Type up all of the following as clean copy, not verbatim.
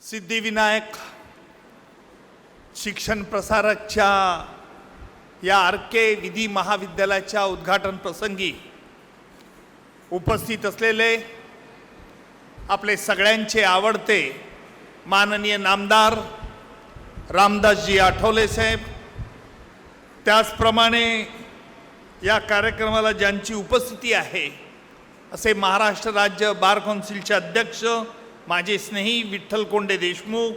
सिद्धिविनायक शिक्षण प्रसारकच्या या आर.के. विधी महाविद्यालयाच्या उद्घाटन प्रसंगी उपस्थित असलेले आपले सगळ्यांचे आवडते माननीय नामदार रामदासजी आठवले साहेब, त्याचप्रमाणे या कार्यक्रमाला ज्यांची उपस्थिती आहे असे महाराष्ट्र राज्य बार कौन्सिलचे अध्यक्ष माझे स्नेही विठ्ठल कोंडे देशमुख,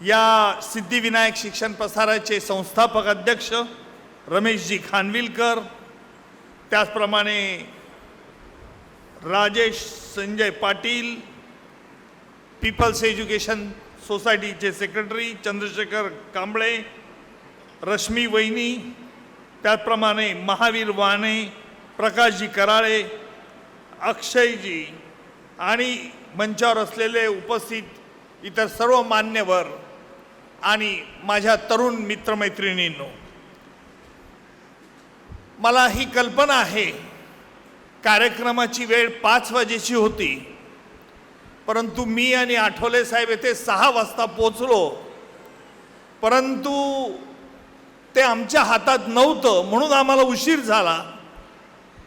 या सिद्धिविनायक शिक्षण प्रसाराचे संस्थापक अध्यक्ष रमेशजी खानविलकर, त्याचप्रमाणे राजेश संजय पाटील, पीपल्स एज्युकेशन सोसायटीचे सेक्रेटरी चंद्रशेखर कांबळे, रश्मी वैनी, त्याचप्रमाणे महावीर वाणे, प्रकाशजी कराळे, अक्षयजी आणि मंचावर असलेले उपस्थित इतर सर्व मान्यवर आणि माझ्या तरुण मित्रमैत्रिणींनो, मला ही कल्पना आहे कार्यक्रमाची वेळ 5 वाजेची होती, परंतु मी आणि आठवले साहेब येथे 6 वाजता पोचलो, परंतु ते आमच्या हातात नव्हतं म्हणून आम्हाला उशीर झाला.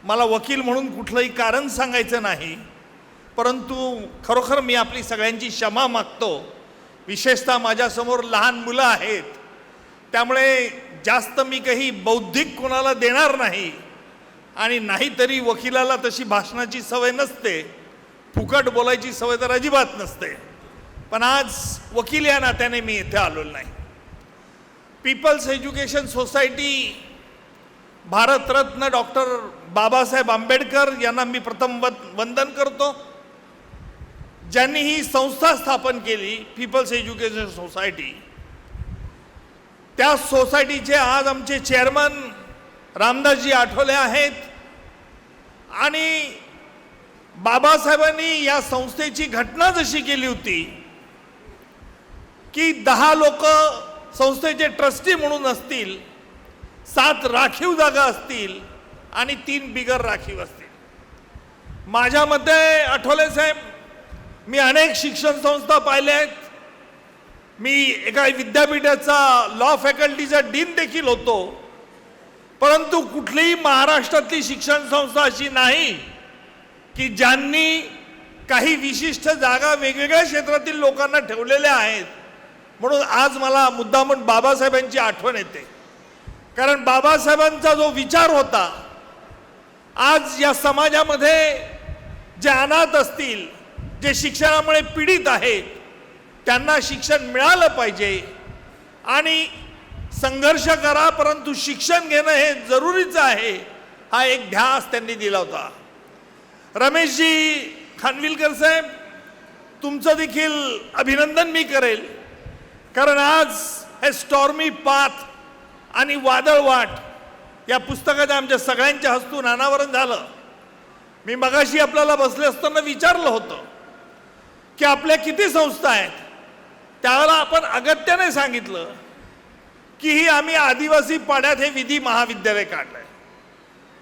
मला वकील म्हणून कुठलंही कारण सांगायचं नाही, परंतु खरोखर मी आपली सगळ्यांची क्षमा मागतो. विशेषतः माझ्यासमोर लहान मुलं आहेत, त्यामुळे जास्त मी काही बौद्धिक कोणाला देणार नाही आणि नाहीतरी वकिलाला तशी भाषणाची सवय नसते, फुकट बोलायची सवय तर अजिबात नसते. पण आज वकील या नात्याने मी इथे आलो नाही. People's education society Bharat Ratna doctor Babasaheb Ambedkar यांना मी प्रथम वंदन करतो, ज्यांनी ही संस्था स्थापन केली पीपल्स एज्युकेशन सोसायटी. त्या सोसायटीचे आज आमचे चेअरमन रामदासजी आठवले आहेत आणि बाबासाहेबांनी या संस्थेची घटना जशी केली होती की 10 लोक संस्थेचे ट्रस्टी म्हणून असतील, 7 राखीव जागा असतील आणि 3 बिगर राखीव असतील. माझ्या मते आठवले साहेब, मी अनेक शिक्षण संस्था पाहिल्या आहेत. मी एका विद्यापीठाचा लॉ फॅकल्टीचा डीन देखील होतो, परंतु कुठलीही महाराष्ट्रातली शिक्षण संस्था अशी नाही की ज्यांनी काही विशिष्ट जागा वेगवेगळ्या क्षेत्रातील लोकांना ठेवलेल्या आहेत. म्हणून आज मला मुद्दामून बाबासाहेबांची आठवण येते, कारण बाबासाहेबांचा जो विचार होता, आज या समाजामध्ये जे अनाथ असतील, जे शिक्षणामुळे पीडित आहेत, त्यांना शिक्षण मिळालं पाहिजे आणि संघर्ष करा परंतु शिक्षण घेणं हे जरुरीचं आहे, हा एक ध्यास त्यांनी दिला होता. रमेशजी खानविलकर साहेब, तुमचं देखील अभिनंदन मी करेल, कारण आज हे स्टॉर्मी पाथ आणि वादळ वाट या पुस्तकाच्या आमच्या सगळ्यांच्या हस्तून अनावरण झालं. मी मगाशी आपल्याला बसले असताना विचारलं होतं की आपल्या किती संस्था आहेत, त्यावेळेला आपण अगत्याने सांगितलं की ही आम्ही आदिवासी पाड्यात हे विधी महाविद्यालय काढलंय.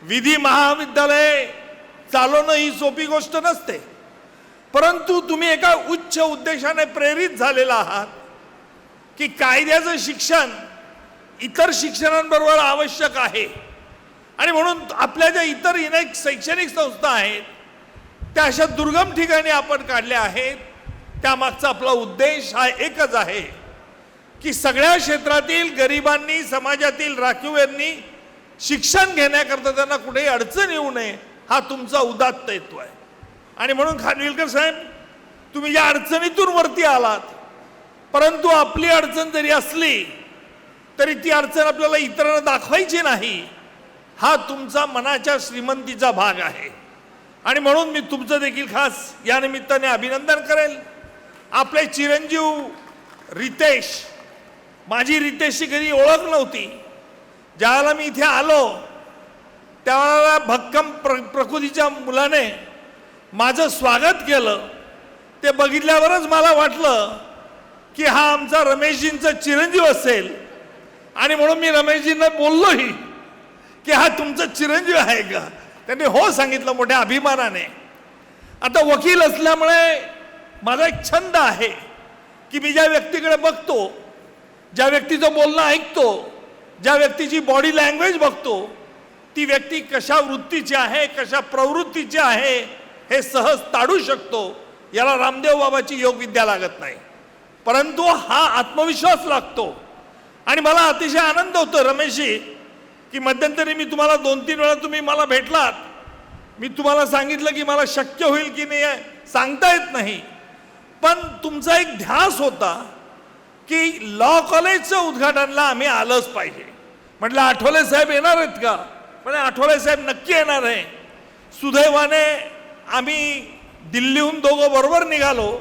विधी महाविद्यालय चालवणं ही सोपी गोष्ट नसते, परंतु तुम्ही एका उच्च उद्देशाने प्रेरित झालेला आहात की कायद्याचं शिक्षण इतर शिक्षणांबरोबर आवश्यक आहे आणि म्हणून आपल्या ज्या इतर अनेक शैक्षणिक संस्था आहेत त्या अशा दुर्गम ठिकाणी आपण काढल्या आहेत. त्यामागचा आपला उद्देश हा एकच आहे की सगळ्या क्षेत्रातील गरिबांनी, समाजातील राखीवांनी शिक्षण घेण्याकरता त्यांना कुठेही अडचण येऊ नये, हा तुमचा उदात्त हेतू आहे. आणि म्हणून खानविलकर साहेब, तुम्ही या अडचणीतून वरती आलात, परंतु आपली अडचण जरी असली तरी ती अडचण आपल्याला इतरांना दाखवायची नाही, हा तुमचा मनाच्या श्रीमंतीचा भाग आहे. आणि म्हणून मी तुमचं देखील खास या निमित्ताने अभिनंदन करेल. आपले चिरंजीव रितेश, माझी रितेशची कधी ओळख नव्हती, ज्यावेळेला मी इथे आलो त्यावेळेला भक्कम प्रकृतीच्या मुलाने माझं स्वागत केलं. ते बघितल्यावरच मला वाटलं की हा आमचा रमेशजींचा चिरंजीव असेल आणि म्हणून मी रमेशजींना बोललोही की हा तुमचा चिरंजीव आहे का. त्यांनी हो सांगितलं मोठ्या अभिमानाने. आता वकील असल्यामुळे माझा एक छंद आहे की मी ज्या व्यक्तीकडे बघतो, ज्या व्यक्तीचं बोलणं ऐकतो, ज्या व्यक्तीची बॉडी लँग्वेज बघतो, ती व्यक्ती कशा वृत्तीची आहे, कशा प्रवृत्तीची आहे हे सहज ताडू शकतो. याला रामदेव बाबाची योग विद्या लागत नाही, परंतु हा आत्मविश्वास लागतो. आणि मला अतिशय आनंद होतो रमेशजी की मध्यंतरी मी तुम्हाला 2-3 वेळा तुम्ही मला भेटलात. मी तुम्हाला सांगितलं की मला शक्य होईल की नाही सांगता येत नाही, पण तुमचा एक ध्यास होता की लॉ कॉलेजचं उद्घाटनला आम्ही आलंच पाहिजे. म्हटलं आठवले साहेब येणार आहेत का? म्हणजे आठवले साहेब नक्की येणार आहे. सुदैवाने आम्ही दिल्लीहून दोघं बरोबर निघालो.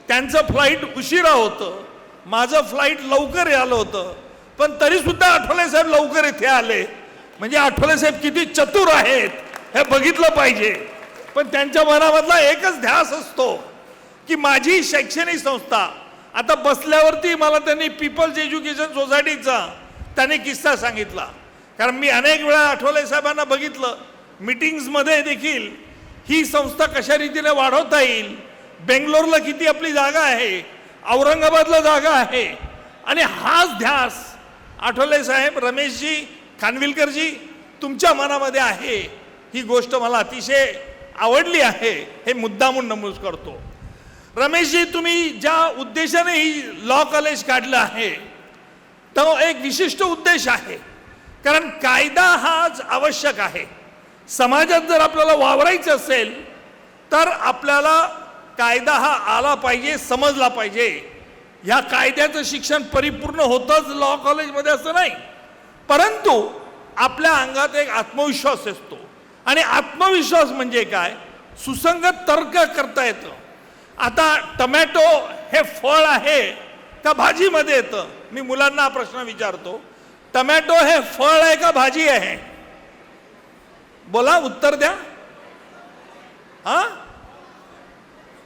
त्यांचं फ्लाईट उशिरा होतं, माझं फ्लाईट लवकर आलं होतं, पण तरी सुद्धा आठवले साहेब लवकर इथे आले. म्हणजे आठवले साहेब किती चतुर आहेत हे बघितलं पाहिजे. पण त्यांच्या मनामधला एकच ध्यास असतो की माझी शैक्षणिक संस्था. आता बसल्यावरती मला त्यांनी पीपल्स एज्युकेशन सोसायटीचा त्यांनी किस्सा सांगितला, कारण मी अनेक वेळा आठवले साहेबांना बघितलं मीटिंग्समध्ये देखील ही संस्था कशा रीतीने वाढवता येईल. बेंगलोरला किती आपली जागा आहे, औरंगाबादला जागा आहे, आणि हाच ध्यास आठवले साहेब, रमेशजी, खानविलकरजी तुमच्या मनामध्ये आहे. ही गोष्ट मला अतिशय आवडली आहे, हे मुद्दामून नमूद करतो. रमेशजी, तुम्ही ज्या उद्देशाने ही लॉ कॉलेज काढलं आहे तो एक विशिष्ट उद्देश आहे, कारण कायदा हाच आवश्यक आहे. समाजात जर आपल्याला वावरायचं असेल तर आपल्याला कायदा हा आला पाहिजे, समजला पाहिजे. ह्या कायद्याचं शिक्षण परिपूर्ण होतंच लॉ कॉलेजमध्ये असं नाही, परंतु आपल्या अंगात एक आत्मविश्वास असतो. आणि आत्मविश्वास म्हणजे काय? सुसंगत तर्क करता येतं. आता टमॅटो हे फळ आहे का भाजीमध्ये येतं? मी मुलांना हा प्रश्न विचारतो, टमॅटो हे फळ आहे का भाजी आहे? बोला, उत्तर द्या. हा,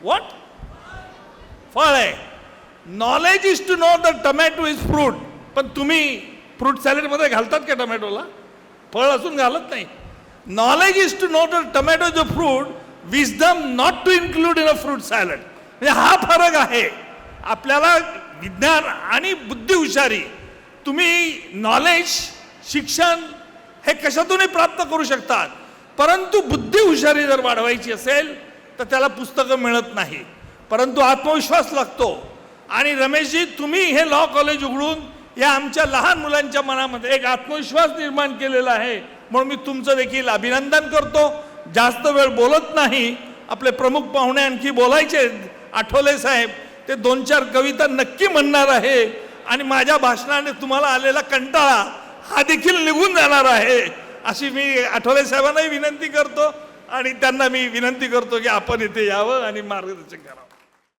व्हॉट? फळ आहे. Knowledge is to know the tomato is fruit. पण तुम्ही फ्रूट सॅलडमध्ये घालतात का टमॅटोला? फळ असून घालत नाही. Knowledge is to know the tomato is a fruit, wisdom not to include in a fruit salad. म्हणजे हा फरक आहे. आपल्याला विज्ञान आणि बुद्धी हुशारी, तुम्ही नॉलेज, शिक्षण हे कशातूनही प्राप्त करू शकतात, परंतु बुद्धी हुशारी जर वाढवायची असेल तर त्याला पुस्तकं मिळत नाही, परंतु आत्मविश्वास लागतो. आणि रमेशजी, तुम्ही हे लॉ कॉलेज उघडून या आमच्या लहान मुलांच्या मनामध्ये एक आत्मविश्वास निर्माण केलेला आहे, म्हणून मी तुमचं देखील अभिनंदन करतो. जास्त वेळ बोलत नाही, आपले प्रमुख पाहुणे आणखी बोलायचे. आठवले साहेब ते 2-4 कविता नक्की म्हणणार आहे, आणि माझ्या भाषणाने तुम्हाला आलेला कंटाळा हा देखील निघून जाणार आहे, अशी मी आठवले साहेबांनाही विनंती करतो. आणि त्यांना मी विनंती करतो की आपण इथे यावं आणि मार्गदर्शन करावं.